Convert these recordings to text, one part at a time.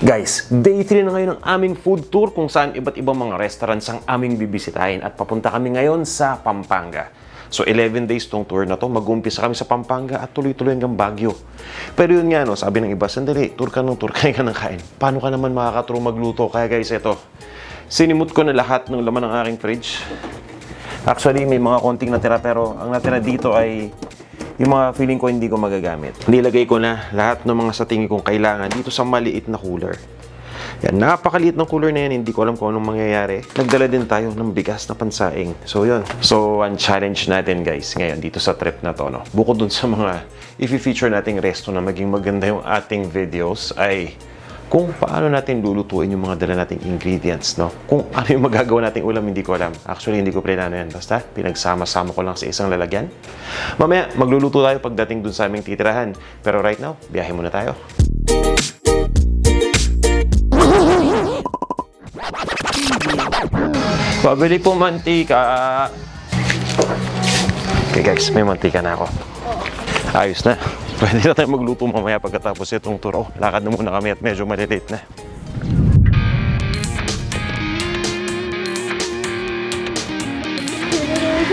Guys, day 3 na ngayon ng aming food tour kung saan iba't ibang mga restaurants ang aming bibisitahin at papunta kami ngayon sa Pampanga. So 11 days tong tour na to, mag-umpisa kami sa Pampanga at tuloy-tuloy hanggang Baguio. Pero yun nga, no, sabi ng iba, sandali, tour ka ng tour, kain ka ng kain. Paano ka naman makakaturo magluto? Kaya guys, ito, sinimut ko na lahat ng laman ng aking fridge. Actually, may mga konting natira pero ang natira dito ay yung mga feeling ko hindi ko magagamit. Nilagay ko na lahat ng mga sa tingin kong kailangan dito sa maliit na cooler. Yan, napakaliit ng cooler na yan, hindi ko alam kung anong mangyayari. Nagdala din tayo ng bigas na pansaing. So yun. So, ang challenge natin guys, ngayon dito sa trip na to, no? Bukod dun sa mga i-feature nating resto na maging maganda yung ating videos, ay kung paano natin lulutuin yung mga dala nating ingredients, no? Kung ano yung magagawa nating ulam, hindi ko alam. Actually, hindi ko planano yan. Basta, pinagsama-sama ko lang sa isang lalagyan. Mamaya, magluluto tayo pagdating dun sa aming titirahan. Pero right now, biyahe muna tayo. Pabili po mantika. Okay guys, may mantika na ako. Ayos na. Pwede na tayo magluto mamaya pagkatapos itong tour. Oh, lakad na muna kami at medyo malilate na.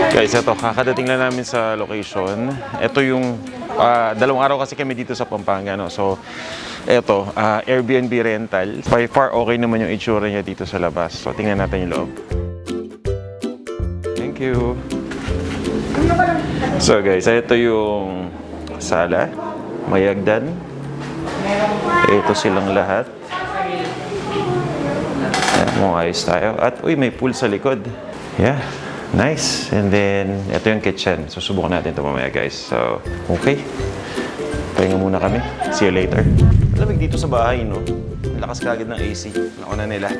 Guys, ito, kakadating lang namin sa location. Ito yung, dalawang araw kasi kami dito sa Pampanga, no? So, ito, Airbnb rental. By far, okay naman yung itsura niya dito sa labas. So, tingnan natin yung loob. Thank you. So, guys, ito yung sala, mayagdan. Ito silang lahat. Ayan, ayos tayo. At, uy, may pool sa likod. Yeah. Nice. And then, ito yung kitchen. So, subukan natin ito mamaya, guys. So, okay. Pahinga muna kami. See you later. Malamig dito sa bahay, no? Ang lakas kagad ng AC. Nauna nila.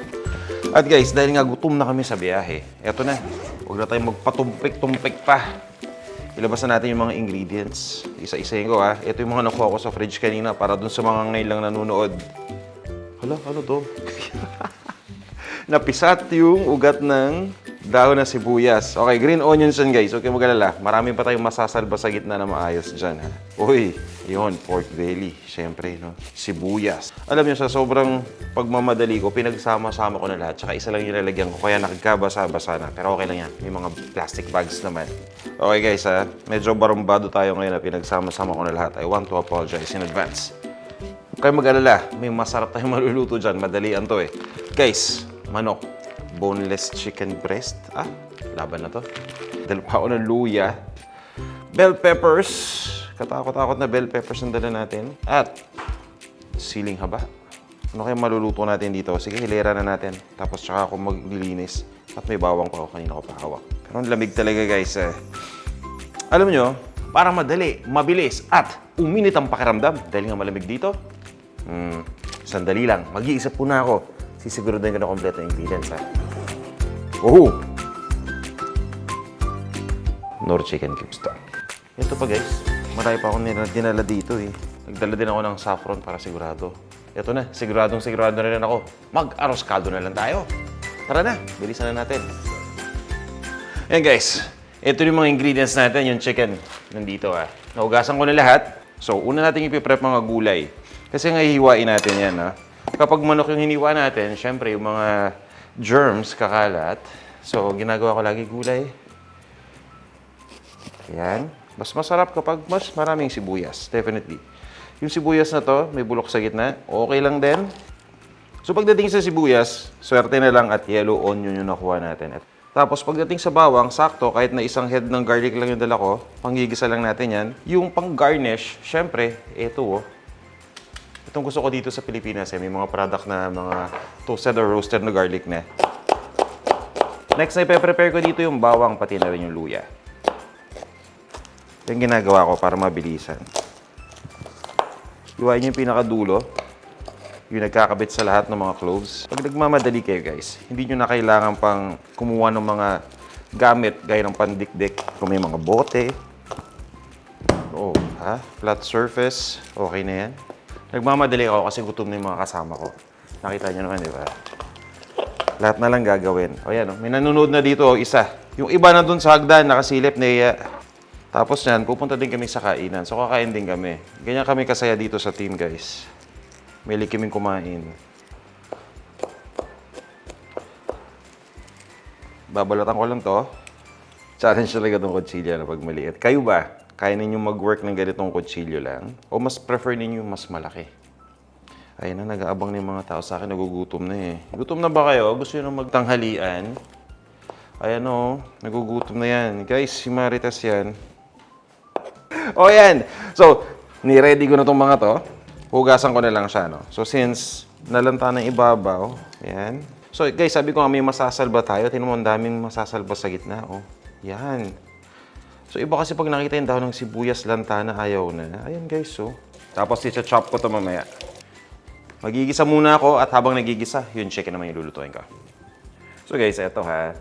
At guys, dahil nga gutom na kami sa biyahe, eto na. Huwag na tayong magpatumpik-tumpik pa. Ilabas na natin yung mga ingredients. Isa-isahin ko, ha. Ito yung mga nakuha ko sa fridge kanina para dun sa mga ngayon lang nanonood. Hala, ano to? Napisat yung ugat ng dahon na sibuyas. Okay, green onions yan guys. Okay, mag-alala. Marami pa tayong masasalba sa gitna na maayos dyan, ha. Uy, yun, pork belly. Siyempre, no? Sibuyas. Alam niyo, sa sobrang pagmamadali ko, pinagsama-sama ko na lahat. Tsaka isa lang yung lalagyan ko. Kaya nakagkabasa-basa na. Pero okay lang yan. May mga plastic bags naman. Okay guys, ha. Medyo barumbado tayo ngayon na pinagsama-sama ko na lahat. I want to apologize in advance. Huwag kayong mag-alala. May masarap tayong maluluto dyan. Madalian to, eh. Guys, manok. Boneless chicken breast. Ah, laban na to. Dala pa ako ng luya. Bell peppers. Katakot-takot na bell peppers ang dala natin. At siling haba. Ano kayong maluluto natin dito? Sige, hilera na natin. Tapos tsaka ako maglilinis. At may bawang pa ako. Kanina ko pa hawak. Pero ang lamig talaga guys. Alam nyo, parang madali, mabilis, at uminit ang pakiramdam. Dahil nga malamig dito. Sandali lang. Mag-iisip po na ako. Sisiguro din ko na kompleto yung ingredients, ha? Oh! Nor chicken cubes to. Ito pa, guys. Marami pa akong dinala dito, eh. Nagdala din ako ng saffron para sigurado. Ito na. Sigurado na rin ako. Mag-aros caldo na lang tayo. Tara na. Bilisan na natin. Ayan, guys. Ito yung mga ingredients natin. Yung chicken. Nandito, ha. Naugasan ko na lahat. So, una natin ipiprep mga gulay. Kasi nga hihiwain natin yan, ha. Kapag manok yung hiniwa natin, syempre yung mga germs kakalat. So, ginagawa ko lagi gulay. Ayan. Mas masarap kapag mas maraming sibuyas. Definitely. Yung sibuyas na to, may bulok sa gitna. Okay lang din. So, pagdating sa sibuyas, swerte na lang at yellow onion yung nakuha natin. Tapos, pagdating sa bawang, sakto, kahit na isang head ng garlic lang yung dala ko, panggigisa lang natin yan. Yung pang-garnish, syempre, ito, oh. Itong gusto ko dito sa Pilipinas, may mga product na mga toasted or roasted na garlic na. Next na ipe-prepare ko dito yung bawang, pati na rin yung luya. Yung ginagawa ko para mabilisan. Iwain yung pinakadulo, yung nagkakabit sa lahat ng mga cloves. Pag nagmamadali kayo guys, hindi nyo na kailangan pang kumuha ng mga gamit gaya ng pandikdik. Kung may mga bote, flat surface, okay na yan. Nagmamadali ako kasi gutom na yung mga kasama ko. Nakita nyo naman, di ba? Lahat na lang gagawin. O yan, may nanonood na dito, isa. Yung iba na dun sa hagdan, nakasilip na Tapos yan, pupunta din kami sa kainan. So, kakain din kami. Ganyan kami kasaya dito sa team, guys. May kaming kumain. babalatan ko lang to. Challenge talaga itong kutsilyo na pag maliit. Kayo ba? Kaya ninyo mag-work ng ganitong kutsilyo lang? O mas prefer ninyo mas malaki? Ayun na, nag-aabang na yung mga tao sa akin. Nagugutom na eh. Gutom na ba kayo? Gusto nyo na magtanghalian? Ayan o, nagugutom na yan. Guys, si Maritas yan. O yan! So, ni-ready ko na itong mga to. Hugasan ko na lang siya, no? So, since nalanta ng ibabaw, ayan. So, guys, sabi ko nga may masasalba tayo. Tingnan mo, ang daming masasalba sa gitna, oh. Yan. So, iba kasi pag nakita yung dahon ng sibuyas, lanta na, ayaw na. Ayan, guys, oh. Tapos, i-chop ko to mamaya. Magigisa muna ako at habang nagigisa, yung chicken naman yung lulutuin ko. So, guys, eto ha.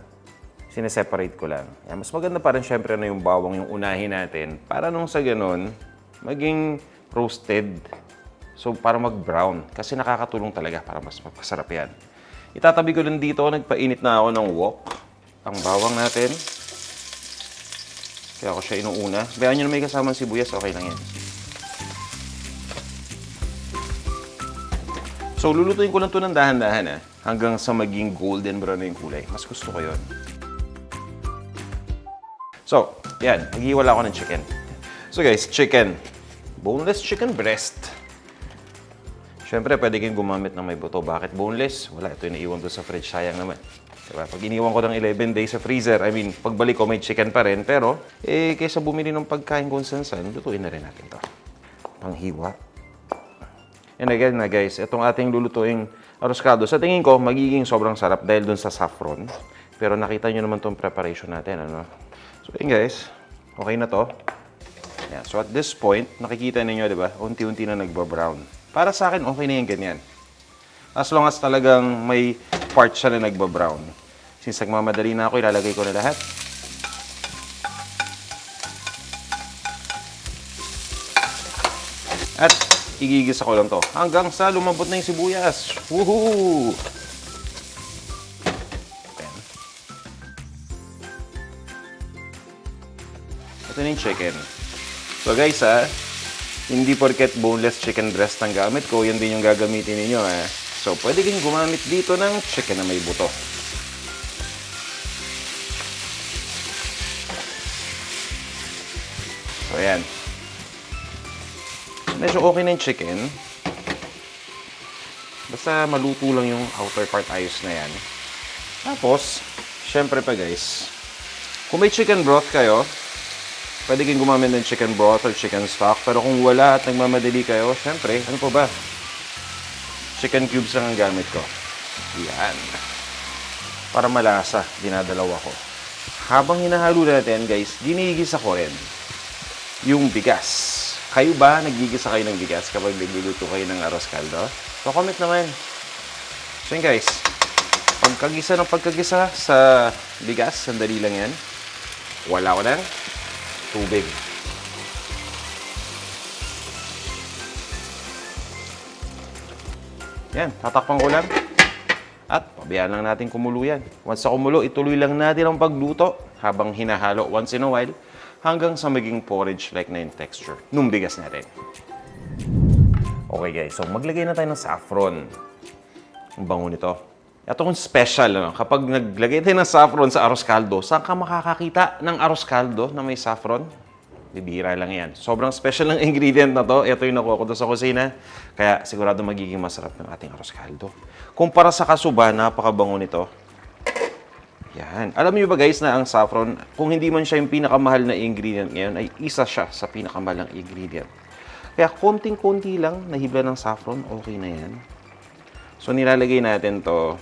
Sineseparate ko lang. Yan, mas maganda pa rin syempre na yung bawang yung unahin natin para nung sa ganun, maging roasted. So, para mag-brown. Kasi nakakatulong talaga para mas mapasarap yan. Itatabi ko lang dito, nagpainit na ako ng wok. Ang bawang natin. Kaya ako siya inuuna. Bayaan nyo na may kasamang sibuyas, okay lang yan. So, lulutuin ko lang ito ng dahan-dahan hanggang sa maging golden brown na yung kulay. Mas gusto ko yun. So, yan. Maghiwala ako ng chicken. So guys, chicken. Boneless chicken breast. Siyempre, pwede kayong gumamit ng may buto. Bakit boneless? Wala, ito yung naiwan doon sa fridge. Sayang naman. Diba? Pag iniwan ko ng 11 days sa freezer, I mean, pagbalik ko may chicken pa rin. Pero, kaysa bumili ng pagkain kung saan, lutuin na rin natin to. Panghiwa. And again na guys, itong ating lulutuing arroz caldo, sa tingin ko, magiging sobrang sarap dahil dun sa saffron. Pero nakita nyo naman tong preparation natin, ano? So, yun guys, okay na to. Yan. So, at this point, nakikita ninyo, di ba? Unti-unti na nagba-brown. Para sa akin, okay na yung ganyan. As long as talagang may part siya na nagba-brown. Since nagmamadali na ako, ilalagay ko na lahat. At igigisa ko lang to hanggang sa lumambot na yung sibuyas. Woohoo! Ayan. Ito na yung chicken. So guys hindi porket boneless chicken breast ang gamit ko, yun din yung gagamitin ninyo So pwede kayong gumamit dito ng chicken na may buto. So ayan. Medyo okay na yung chicken. Basta maluto lang yung outer part, ayos na yan. Tapos, syempre pa guys, kung may chicken broth kayo, pwede kayong gumamit ng chicken broth or chicken stock. Pero kung wala at nagmamadali kayo, syempre, ano pa ba? Chicken cubes lang ang gamit ko. Yan. Para malasa, dinadalawa ko. Habang hinahalo natin, guys, ginigisa ko rin yung bigas. Kayo ba nagigisa kayo ng bigas kapag nagluluto kayo ng arroz caldo? So, comment naman. So, yun guys, pagkagisa ng pagkagisa sa bigas, sandali lang yan. Wala ko ng tubig. Yan, tatakpan ko lang. At pabayaan lang natin kumulo yan. Once sa kumulo, ituloy lang natin ang pagluto habang hinahalo once in a while hanggang sa maging porridge-like na yung texture nung bigas natin. Okay guys, so maglagay na tayo ng saffron. Ang bango nito. Ito kung special, ano? Kapag naglagay tayo ng saffron sa arroz caldo, saan ka makakakita ng arroz caldo na may saffron? Bibihira lang yan. Sobrang special ng ingredient na to. Ito yung nakuha ko doon sa kusina. Kaya sigurado magiging masarap ng ating arroz caldo. Kumpara sa kasuba, napakabango nito. Yan. Alam niyo ba guys na ang saffron, kung hindi man siya yung pinakamahal na ingredient ngayon, ay isa siya sa pinakamahal na ingredient. Kaya konting-konti lang nahibla ng saffron, okay na yan. So nilalagay natin to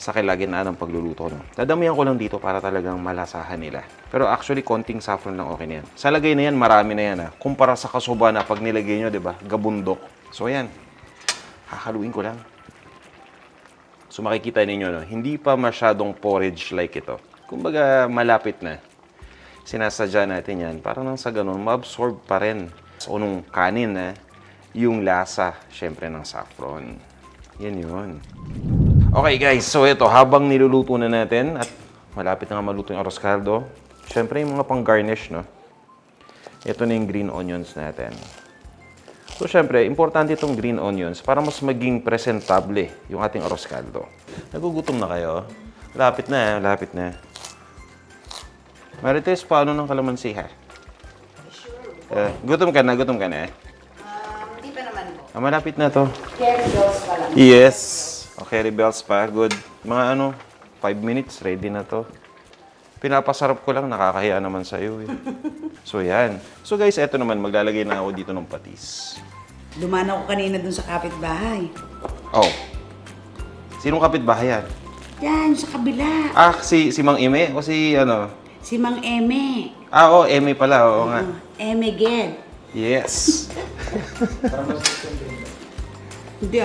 sa kalagitnaan ng pagluluto. No? Dadamihan ko lang dito para talagang malasahan nila. Pero actually, konting saffron lang okay na yan. Sa lagay na yan, marami na yan. Kumpara sa kasuba na pag nilagay nyo, di ba, gabundok. So ayan, hakaluin ko lang. So makikita ninyo, no? Hindi pa masyadong porridge-like ito. Kumbaga, malapit na. Sinasadya natin yan para nang sa ganun, ma-absorb pa rin sa unong kanin yung lasa, syempre, ng saffron. Yan yun. Okay guys, so ito, habang niluluto na natin at malapit na nga maluto yung arroz caldo, syempre yung mga pang-garnish, no? Ito na yung green onions natin. So, syempre, importante itong green onions para mas maging presentable yung ating arroz caldo. Nagugutom na kayo? Lapit na, lapit na. Marites, paano ng kalamansi, ha? Gutom ka na eh. Hindi pa naman po. Malapit na to. Carry dolls pa lang. Yes. Okay, rebels pa. Good. Mga 5 minutes, ready na to. Pinapasarap ko lang, nakakahiya naman sa'yo eh. So yan. So guys, eto naman, maglalagay na ako dito ng patis. Dumaan ako kanina dun sa kapitbahay. Oh. Sinong kapitbahay yan? Yan, sa kabila. Si Mang Ime o si Si Mang Eme. Eme pala. Oo nga. Eme Ged. Yes. Hindi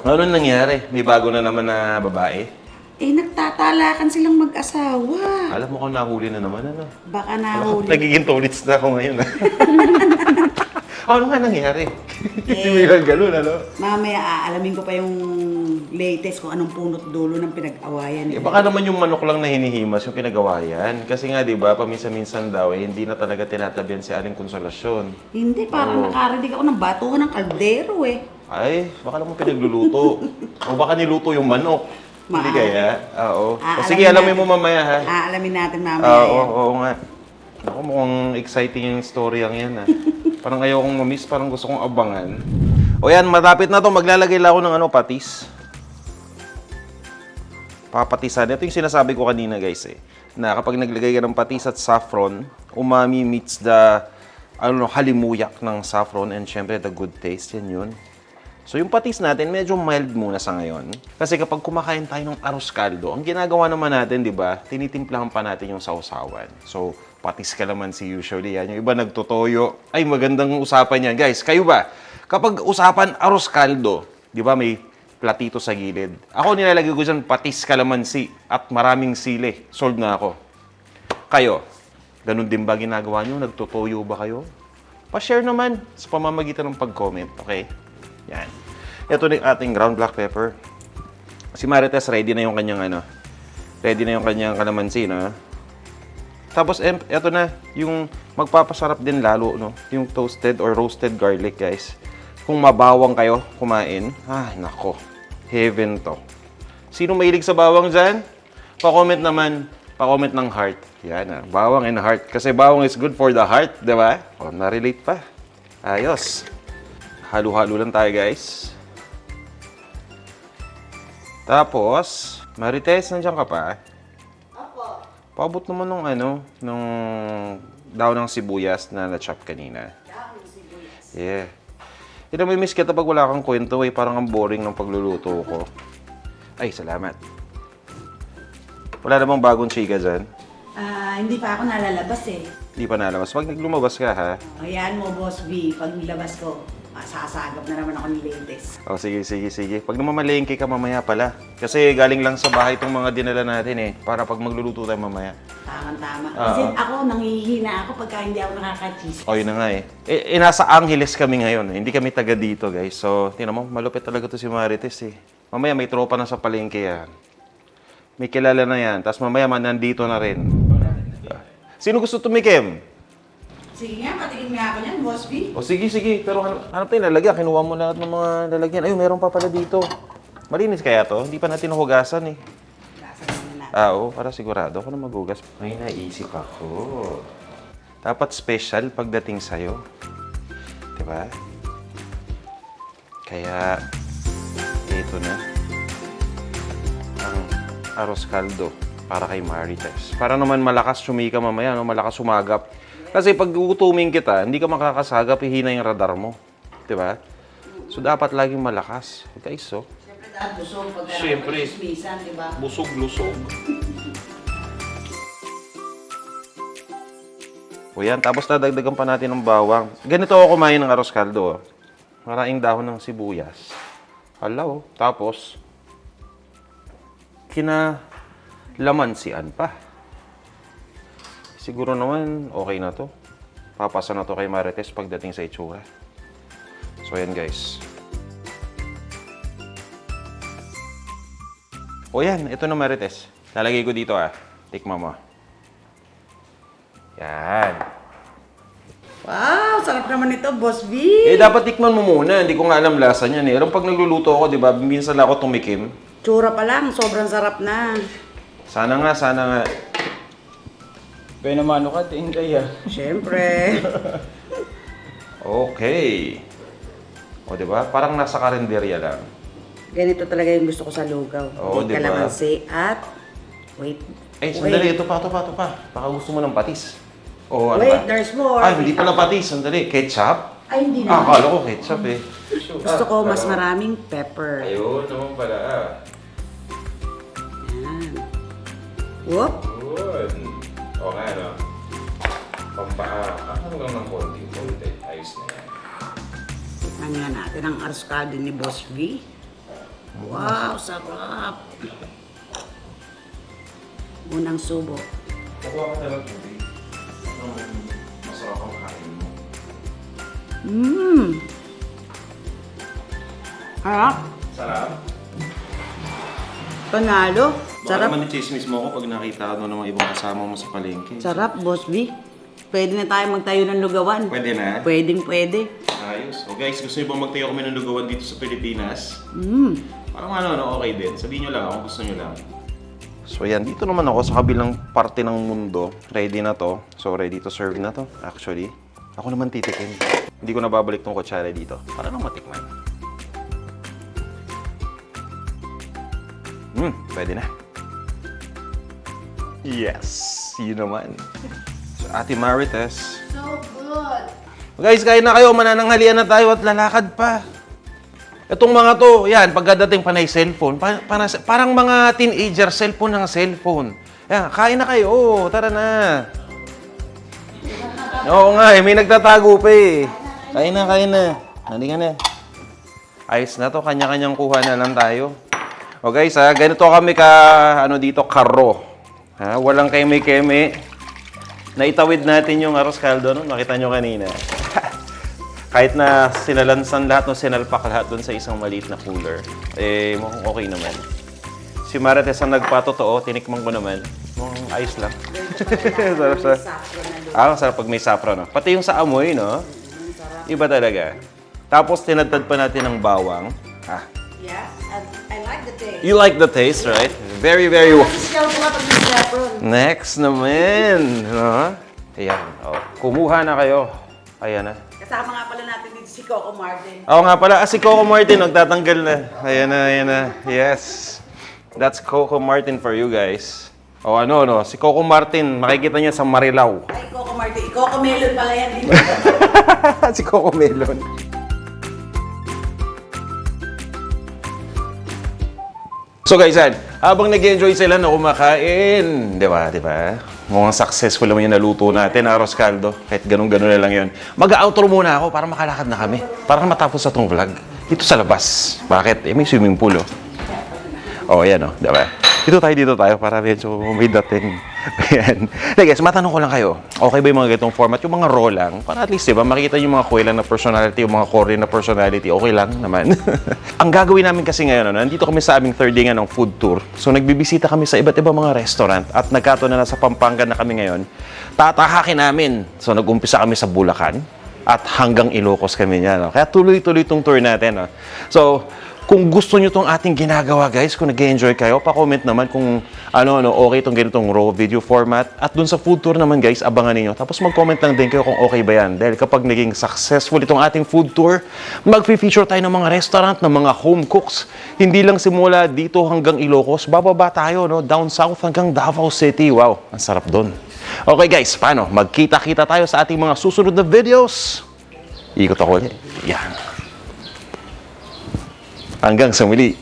Ano nangyari? May bago na naman na babae? Nagtatalakan silang mag-asawa. Alam mo kung nahuli na naman, Baka nahuli. Nagiging tolits na ako ngayon, Ano nga nangyari? Hindi lang ganun, Mamaya aalamin ko pa yung latest kung anong punot dulo ng pinag-awayan nila. Baka naman yung manok lang na hinihimas yung pinagawa yan. Kasi nga, di ba, paminsan-minsan daw, hindi na talaga tinatabihan si Aling Konsolasyon. Hindi, parang nakarinig ako ng batuhan ng kaldero Ay, baka naman pinagluluto. O baka niluto yung manok. Hindi kaya? Oo. Sige, alamin mo mamaya, ha? Aalamin natin mamaya. Oo nga. Ako, mukhang exciting yung story ang yan, Parang ayaw kong mamiss, parang gusto kong abangan. O yan, malapit na to. Maglalagay lang ako ng patis. Papatisan. Ito yung sinasabi ko kanina, guys, na kapag naglagay ka ng patis at saffron, umami meets the halimuyak ng saffron and syempre the good taste. Yan yun. So yung patis natin, medyo mild muna sa ngayon. Kasi kapag kumakain tayo ng arroz caldo, ang ginagawa naman natin, di ba, tinitimplahan pa natin yung sausawan. So, patis kalamansi usually yan. Yung iba nagtotoyo. Ay, magandang usapan yan. Guys, kayo ba? Kapag usapan arroz caldo, di ba, may platito sa gilid. Ako nilalagay ko dyan patis kalamansi at maraming sili. Sold na ako. Kayo, ganun din ba ginagawa nyo? Nagtotoyo ba kayo? Pa-share naman sa pamamagitan ng pag-comment, okay? Yan. Ito na yung ating ground black pepper. Si Marites, ready na yung kanyang ready na yung kanyang kalamansi, Tapos, ito na, yung magpapasarap din lalo, yung toasted or roasted garlic, guys. Kung mabawang kayo kumain, nako, heaven to. Sino mahilig sa bawang dyan? Pa-comment naman, pa-comment ng heart. Yan, bawang and heart. Kasi bawang is good for the heart, di ba? O, na-relate pa. Ayos. Halo-halo lang tayo, guys. Tapos, Marites, nandiyan ka pa? Opo. Paabot naman nung daon ng sibuyas na na-chop kanina. Daon ng sibuyas. Yeah. Miss kita pag wala kang kwento, parang ang boring ng pagluluto ko. Ay, salamat. Wala namang bagong chika dyan? Hindi pa ako nalalabas Hindi pa nalabas. Pag naglumabas ka, ha? Ayan mo, Boss B. Pag nilabas ko, sasagap na naman ako ni latest. Sige. Pag namamalengke ka mamaya pala. Kasi galing lang sa bahay itong mga dinala natin para pag magluluto tayo mamaya. Tama. Kasi ako, nangihina ako pagka hindi ako nakaka-cheese. O, yun na nga nasa Angeles kami ngayon. Hindi kami taga dito, guys. So, tingnan mo, malupit talaga to si Marites Mamaya may tropa na sa palengke yan. May kilala na yan. Tapos mamaya nandito na rin. Sino gusto tumikim? Sige nga, patikim nga ako niyan, Boss B. O sige. Pero hanap tayo lalagyan. Kinuha mo lahat ng mga lalagyan. Ayun, meron pa pala dito. Malinis kaya to? Hindi pa natin nahugasan Gasan naman natin. Oo, para sigurado ako na magugas. May naisip ako. Dapat special pagdating sa'yo. Diba? Kaya, ito na. Ang arroz caldo para kay Marites. Para naman malakas sumika mamaya, malakas sumagap. Kasi pag gugutumin kita, hindi ka makakasagap, hihina yung radar mo. Diba? So, dapat laging malakas. Guys, Siyempre dahil busog pagka Siyempre. nakapag-chismisan, di ba? busog-lusog. O yan, tapos dadagdagan pa natin ng bawang. Ganito ako kumain ng arroz caldo. Maraming dahon ng sibuyas. Hala, tapos, kinalamansian pa. Siguro naman, okay na to. Papasa na to kay Marites pagdating sa itsura. So, yan guys. O yan, ito na Marites. Lalagay ko dito Tikman mo. Yan. Wow, sarap naman ito, Boss B. Dapat tikman mo muna. Hindi ko nga alam lasa niyan Alam pag nagluluto ako, di ba, minsan lang ako tumikim. Tsura pa lang, sobrang sarap na. Sana nga. Kaya naman ka, tingin ah. Siyempre. Okay. O, di ba? Parang nasa karinderya lang. Ganito talaga yung gusto ko sa lugaw. Oo, May diba? kalamansi at... Wait. Eh, sandali. Ito pa. Baka gusto mo ng patis. O, ano Wait, ba? there's more. Ay, hindi pala patis. Sandali. Ketchup? Ay, hindi Ah, na. akala ko ketchup eh. Gusto ko mas maraming pepper. Ayun, naman pala. Yan. Whoop. Good. O nga, no? Ano lang ng konti. Ayos na yan. Tignan nga natin ang arskado ni Boss V. Wow, sarap. Unang subo. Nakuha ka talagang tubig. Masarap ang kain mo. Harap. Sarap. Panalo. Baka Sarap. naman i-chismis mo ako pag nakita mo ng mga ibang kasama mo sa palengke. Sarap, Boss V. Pwede na tayo magtayo ng lugawan. Pwede na? Pwede. Ayos. O guys, gusto niyo bang magtayo kami ng lugawan dito sa Pilipinas? Parang okay din. Sabihin niyo lang kung gusto niyo lang. So yan, dito naman ako sa kabilang parte ng mundo. Ready na to. So ready to serve na to, actually. Ako naman titikin. Hindi ko na babalik tong kutsara dito. Para lang matikman. Pwede na. Yes! Yun naman. So, Ate Marites. So good. Guys, kain na kayo. Manananghalian na tayo at lalakad pa. Itong mga to, yan, pagkadating panay cellphone, parang mga teenager, cellphone ng cellphone. Yan, kain na kayo. Oo, tara na. Oo nga, may nagtatago pa eh. Kain na. Halika na. Ayos na to, kanya-kanyang kuha na lang tayo. O guys, ganito kami dito, karo. Walang keme-keme. Naitawid natin yung arroz caldo, no? Nakita nyo kanina. Kahit na sinalansan lahat, no, sinalpak lahat doon sa isang maliit na cooler, eh, mukhang okay naman. Si Marites ang nagpatotoo, tinikman ko naman. Mukhang ayos lang. Sarap sa... Ang sarap pag may saffron, no? Pati yung sa amoy, no? Iba talaga. Tapos, tinadtad pa natin ng bawang. Yeah, I like the taste. You like the taste, right? Very, very well. Sigaw ko pag may saffron. Next naman. No? Ayan. Oh, kumuha na kayo. Ayan na. Kasama nga pala natin dito si Coco Martin. Oo nga pala, si Coco Martin, nagtatanggal na. Ayan na. Yes. That's Coco Martin for you guys. O si Coco Martin, makikita niya sa Marilao. Ay, Coco Martin. Coco Melon pala yan dito. Si Coco Melon. So guys, habang nag-enjoy sila na kumakain, di ba? Mukhang successful naman yung naluto natin, arroz caldo. Kahit ganun-ganun na lang yun. Mag-outro muna ako para makalakad na kami. Para matapos na tong vlog. Dito sa labas. Bakit? May swimming pool, oh. Oh, yan, oh. Diba? Dito tayo para medyo may dating. Ayan. Hey guys, matanong ko lang kayo. Okay ba yung mga ganitong format? Yung mga raw lang? Para at least, diba, makita yung mga kuwelan na personality, yung mga core na personality. Okay lang naman. Ang gagawin namin kasi ngayon, nandito kami sa aming third day nga ng food tour. So, nagbibisita kami sa iba't ibang mga restaurant at nagkataon na nasa Pampanga na kami ngayon. Tatahakin namin. So, nag-umpisa kami sa Bulacan at hanggang Ilocos kami niya. No? Kaya tuloy-tuloy itong tour natin. No? So, kung gusto nyo itong ating ginagawa, guys, kung nag-enjoy kayo, pa-comment naman kung okay itong ganitong raw video format. At dun sa food tour naman, guys, abangan ninyo. Tapos mag-comment lang din kayo kung okay ba yan. Dahil kapag naging successful itong ating food tour, mag-feature tayo ng mga restaurant, ng mga home cooks. Hindi lang simula dito hanggang Ilocos, bababa tayo, no? Down south hanggang Davao City. Wow, ang sarap dun. Okay, guys, paano? Magkita-kita tayo sa ating mga susunod na videos. Ikot ako ulit. Yan. Hanggang sa muli.